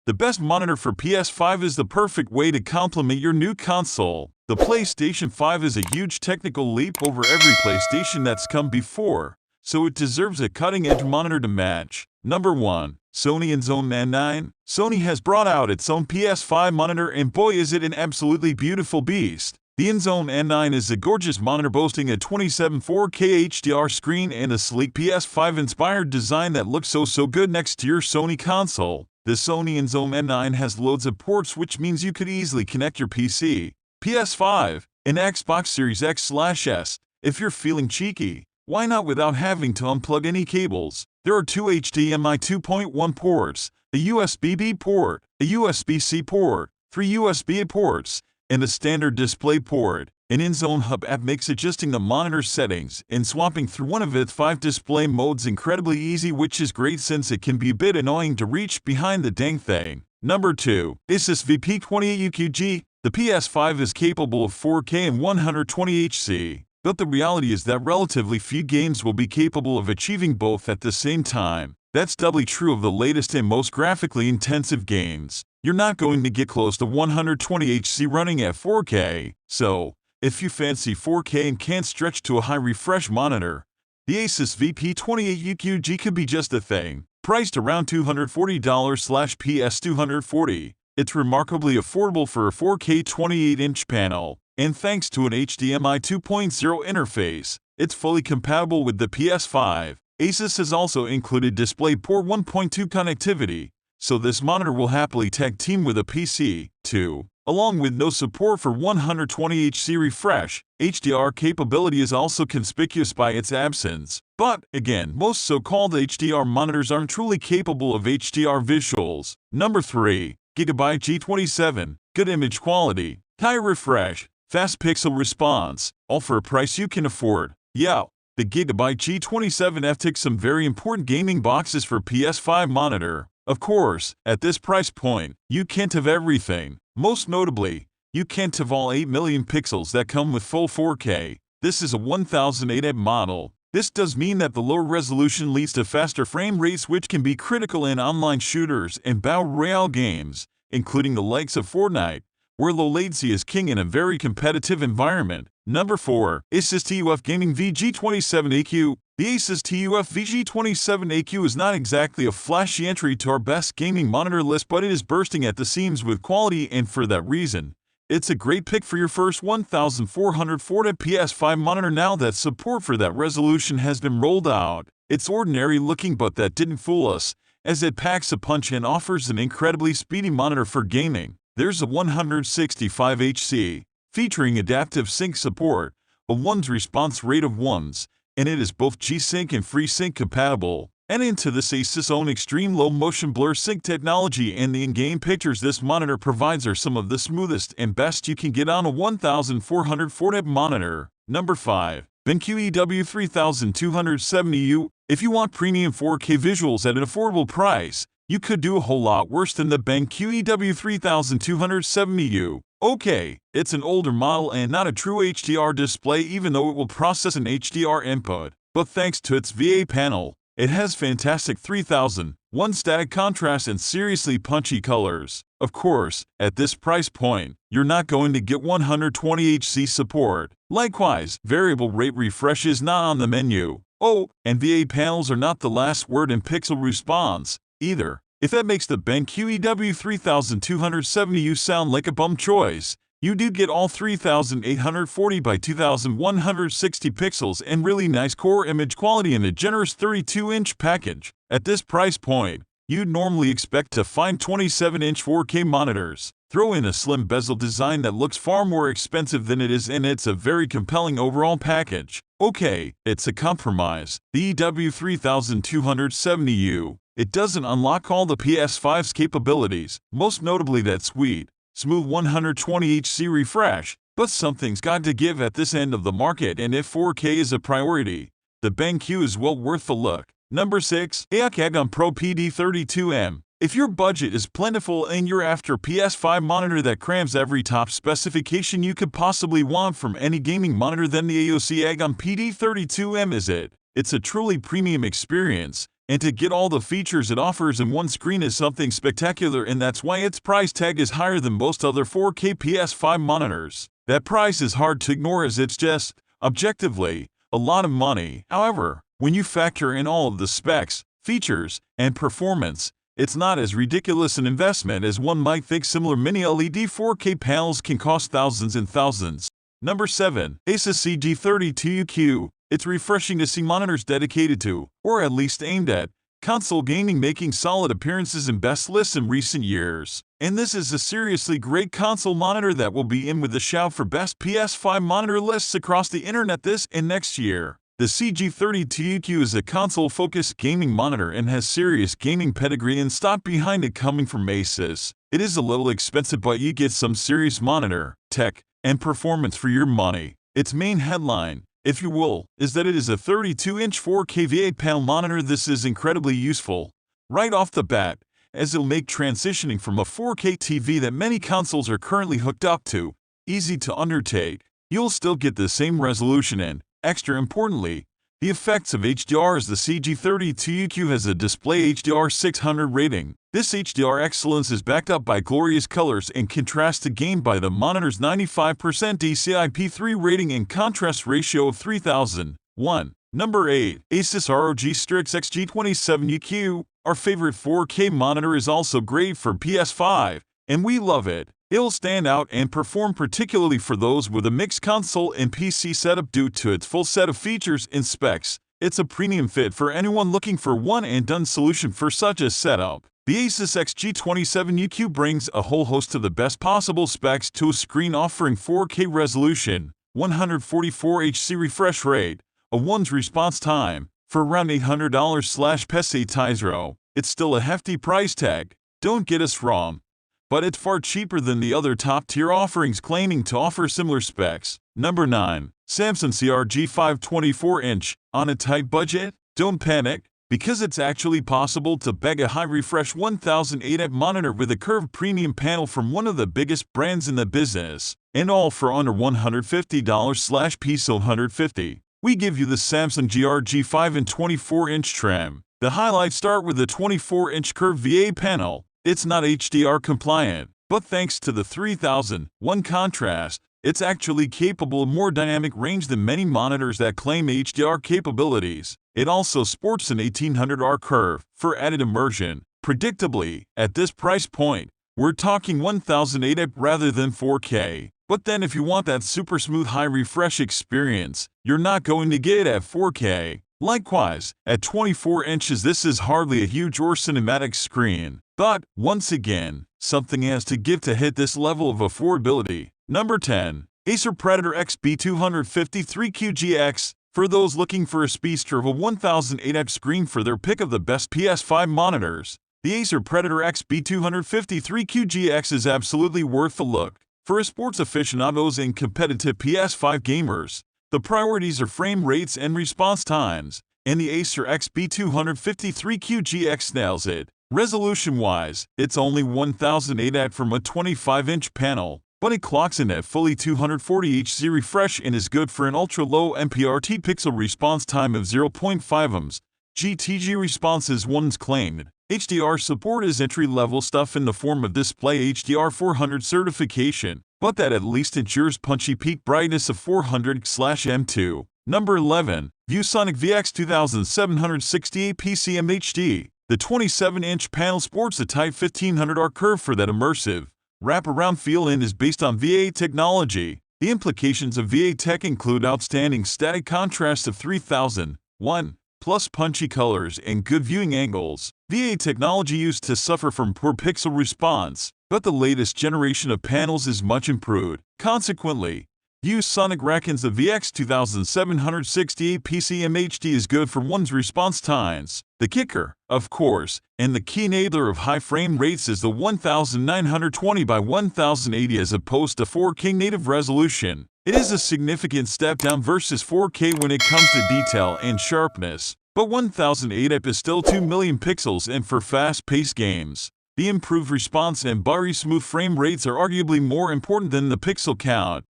The best monitor for PS5 is the perfect way to complement your new console. The PlayStation 5 is a huge technical leap over every PlayStation that's come before, so it deserves a cutting-edge monitor to match. Number 1. Sony Inzone M9. Sony has brought out its own PS5 monitor, and boy is it an absolutely beautiful beast. The Inzone M9 is a gorgeous monitor boasting a 27 4K HDR screen and a sleek PS5-inspired design that looks so good next to your Sony console. The Sony Inzone M9 has loads of ports, which means you could easily connect your PC, PS5, and Xbox Series X/S. If you're feeling cheeky, why not without having to unplug any cables? There are 2 HDMI 2.1 ports, a USB-B port, a USB-C port, 3 USB-A ports, and a standard display port. An Inzone Hub app makes adjusting the monitor settings and swapping through one of its 5 display modes incredibly easy, which is great since it can be a bit annoying to reach behind the dang thing. Number 2. ASUS VP28UQG. The PS5 is capable of 4K and 120Hz, but the reality is that relatively few games will be capable of achieving both at the same time. That's doubly true of the latest and most graphically intensive games. You're not going to get close to 120Hz running at 4K, so if you fancy 4K and can't stretch to a high refresh monitor, the Asus VP28UQG could be just a thing. Priced around $240/PS240, it's remarkably affordable for a 4K 28-inch panel, and thanks to an HDMI 2.0 interface, it's fully compatible with the PS5. Asus has also included DisplayPort 1.2 connectivity, so this monitor will happily tag team with a PC, too. Along with no support for 120Hz refresh, HDR capability is also conspicuous by its absence. But, again, most so-called HDR monitors aren't truly capable of HDR visuals. Number 3. Gigabyte G27. Good image quality, high refresh, fast pixel response, all for a price you can afford. Yeah, the Gigabyte G27F ticks some very important gaming boxes for PS5 monitor. Of course, at this price point, you can't have everything. Most notably, you can't have all 8 million pixels that come with full 4K. This is a 1008M model. This does mean that the lower resolution leads to faster frame rates, which can be critical in online shooters and battle royale games, including the likes of Fortnite, where low latency is king in a very competitive environment. Number 4. Asus TUF Gaming VG27AQ. The Asus TUF VG27AQ is not exactly a flashy entry to our best gaming monitor list, but it is bursting at the seams with quality, and for that reason, it's a great pick for your first 1440 PS5 monitor now that support for that resolution has been rolled out. It's ordinary looking, but that didn't fool us, as it packs a punch and offers an incredibly speedy monitor for gaming. There's a 165Hz, featuring adaptive sync support, a 1's response rate of 1's, and it is both G-Sync and FreeSync compatible. And into this Asus' own extreme low motion blur sync technology, and the in-game pictures this monitor provides are some of the smoothest and best you can get on a 1440 monitor. Number 5. BenQ EW3270U. If you want premium 4K visuals at an affordable price, you could do a whole lot worse than the BenQ EW3270U. Okay, it's an older model and not a true HDR display, even though it will process an HDR input. But thanks to its VA panel, it has fantastic 3001 static contrast and seriously punchy colors. Of course, at this price point, you're not going to get 120Hz support. Likewise, variable rate refresh is not on the menu. Oh, and VA panels are not the last word in pixel response either. If that makes the BenQ EW3270U sound like a bum choice, you do get all 3840 by 2160 pixels and really nice core image quality in a generous 32-inch package. At this price point, you'd normally expect to find 27-inch 4K monitors. Throw in a slim bezel design that looks far more expensive than it is, and it's a very compelling overall package. Okay, it's a compromise. The EW3270U. It doesn't unlock all the PS5's capabilities, most notably that sweet, smooth 120Hz refresh, but something's got to give at this end of the market, and if 4K is a priority, the BenQ is well worth a look. Number 6. AGON Pro PD32M. If your budget is plentiful and you're after a PS5 monitor that crams every top specification you could possibly want from any gaming monitor, then the ASUS AGON PD32M is it. It's a truly premium experience, and to get all the features it offers in one screen is something spectacular, and that's why its price tag is higher than most other 4K PS5 monitors. That price is hard to ignore as it's just, objectively, a lot of money. However, when you factor in all of the specs, features, and performance, it's not as ridiculous an investment as one might think. Similar mini LED 4K panels can cost thousands and thousands. Number 7. ASUS G27U. It's refreshing to see monitors dedicated to, or at least aimed at, console gaming making solid appearances in best lists in recent years. And this is a seriously great console monitor that will be in with the shout for best PS5 monitor lists across the internet this and next year. The G27U is a console-focused gaming monitor and has serious gaming pedigree and stock behind it coming from ASUS. It is a little expensive, but you get some serious monitor, tech, and performance for your money. Its main headline, if you will, is that it is a 32-inch 4K VA panel monitor. This is incredibly useful right off the bat, as it'll make transitioning from a 4K TV that many consoles are currently hooked up to easy to undertake. You'll still get the same resolution and, extra importantly, the effects of HDR, as the G27U has a display HDR 600 rating. This HDR excellence is backed up by glorious colors and contrast to gained by the monitor's 95% DCI-P3 rating and contrast ratio of 3001. Number 8. ASUS ROG Strix G27U. Our favorite 4K monitor is also great for PS5, and we love it. It'll stand out and perform particularly for those with a mixed console and PC setup due to its full set of features and specs. It's a premium fit for anyone looking for one-and-done solution for such a setup. The ASUS G27U brings a whole host of the best possible specs to a screen offering 4K resolution, 144 Hz refresh rate, a 1's response time, for around $800/PC. It's still a hefty price tag, don't get us wrong, but it's far cheaper than the other top-tier offerings claiming to offer similar specs. Number 9. Samsung CRG 524-inch. On a tight budget? Don't panic, because it's actually possible to bag a high-refresh 1080p monitor with a curved premium panel from one of the biggest brands in the business, and all for under $150/PC150. We give you the Samsung CRG 5 and 24-inch trim. The highlights start with the 24-inch curved VA panel. It's not HDR compliant, but thanks to the 3001 contrast, it's actually capable of more dynamic range than many monitors that claim HDR capabilities. It also sports an 1800R curve for added immersion. Predictably, at this price point, we're talking 1080p rather than 4K. But then if you want that super smooth high refresh experience, you're not going to get it at 4K. Likewise, at 24 inches this is hardly a huge or cinematic screen. But, once again, something has to give to hit this level of affordability. Number 10. Acer Predator X B253QGX. For those looking for a speedster of a 1080p screen for their pick of the best PS5 monitors, the Acer Predator X B253QGX is absolutely worth a look. For sports aficionados and competitive PS5 gamers, the priorities are frame rates and response times, and the Acer XB253QGX nails it. Resolution-wise, it's only 1080p from a 25-inch panel, but it clocks in at fully 240 Hz refresh and is good for an ultra-low MPRT pixel response time of 0.5 ms. GTG response is one's claimed. HDR support is entry-level stuff in the form of display HDR 400 certification, but that at least ensures punchy peak brightness of 400/M2. Number 11. ViewSonic VX2768-PC-MHD. The 27-inch panel sports a tight 1500R curve for that immersive, wraparound feel and is based on VA technology. The implications of VA tech include outstanding static contrast of 3001, plus punchy colors and good viewing angles. VA technology used to suffer from poor pixel response, but the latest generation of panels is much improved. Consequently, ViewSonic reckons the VX2768-PC-MHD is good for one's response times. The kicker, of course, and the key enabler of high frame rates is the 1920 by 1080 as opposed to 4K native resolution. It is a significant step down versus 4K when it comes to detail and sharpness, but 1080p is still 2 million pixels, and for fast-paced games, the improved response and buttery smooth frame rates are arguably more important than the pixel count.